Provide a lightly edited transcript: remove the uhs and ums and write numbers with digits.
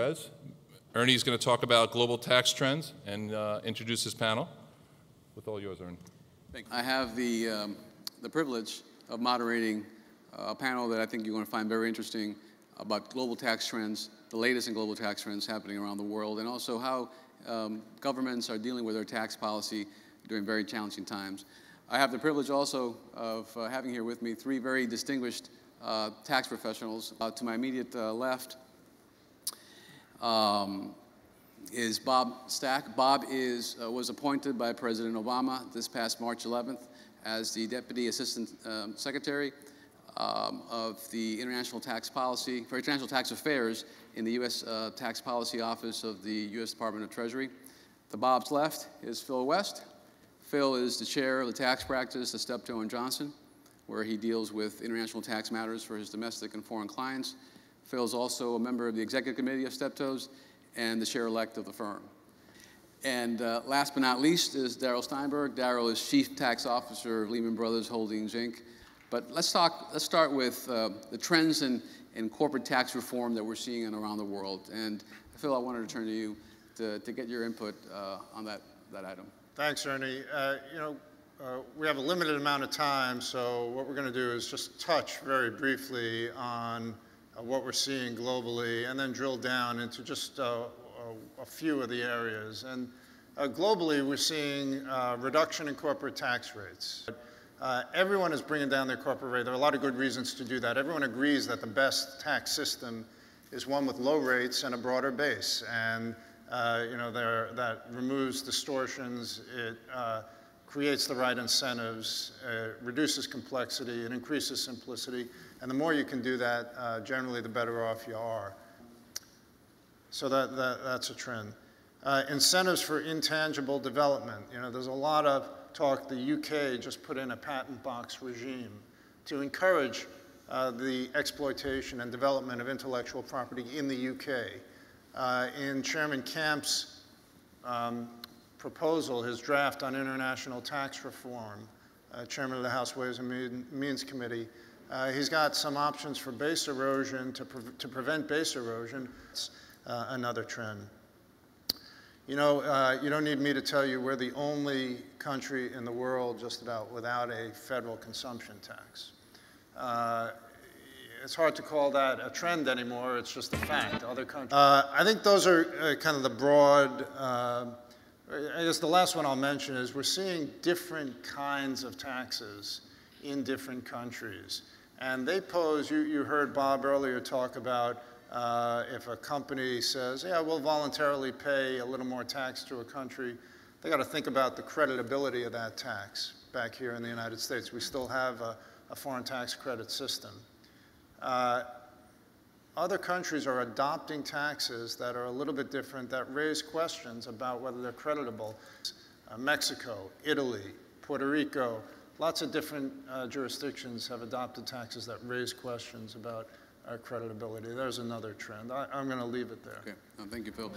Perez. Ernie is going to talk about global tax trends and introduce his panel. With all yours, Ernie. Thank you. I have the privilege of moderating a panel that I think you're going to find very interesting about global tax trends, the latest in global tax trends happening around the world, and also how governments are dealing with their tax policy during very challenging times. I have the privilege also of having here with me three very distinguished tax professionals. To my immediate left is Bob Stack. Bob was appointed by President Obama this past March 11th as the Deputy Assistant Secretary of the International Tax Affairs in the U.S. Tax Policy Office of the U.S. Department of Treasury. To Bob's left is Phil West. Phil is the chair of the tax practice at Steptoe & Johnson, where he deals with international tax matters for his domestic and foreign clients. Phil is also a member of the executive committee of Steptoe's and the chair-elect of the firm. And last but not least is Darryl Steinberg. Darryl is Chief Tax Officer of Lehman Brothers Holdings, Inc. But let's start with the trends in corporate tax reform that we're seeing around the world. And Phil, I wanted to turn to you to get your input on that item. Thanks, Ernie. We have a limited amount of time, so what we're going to do is just touch very briefly on what we're seeing globally and then drill down into just a few of the areas. And globally, we're seeing reduction in corporate tax rates. Everyone is bringing down their corporate rate. There are a lot of good reasons to do that. Everyone agrees that the best tax system is one with low rates and a broader base. And that removes distortions, it creates the right incentives, it reduces complexity, it increases simplicity, and the more you can do that, generally the better off you are. So that's a trend. Incentives for intangible development. There's a lot of talk. The UK just put in a patent box regime to encourage the exploitation and development of intellectual property in the UK. In Chairman Camp's proposal, his draft on international tax reform, Chairman of the House Ways and Means Committee, he's got some options for base erosion, to prevent base erosion. It's another trend. You don't need me to tell you we're the only country in the world just about without a federal consumption tax. It's hard to call that a trend anymore. It's just a fact. Other countries. I think those are kind of the broad. I guess the last one I'll mention is we're seeing different kinds of taxes in different countries, and they pose. You heard Bob earlier talk about if a company says, "Yeah, we'll voluntarily pay a little more tax to a country," they got to think about the creditability of that tax. Back here in the United States, we still have a foreign tax credit system. Other countries are adopting taxes that are a little bit different, that raise questions about whether they're creditable. Mexico, Italy, Puerto Rico, lots of different jurisdictions have adopted taxes that raise questions about creditability. There's another trend. I'm going to leave it there. Okay. Thank you, Phil.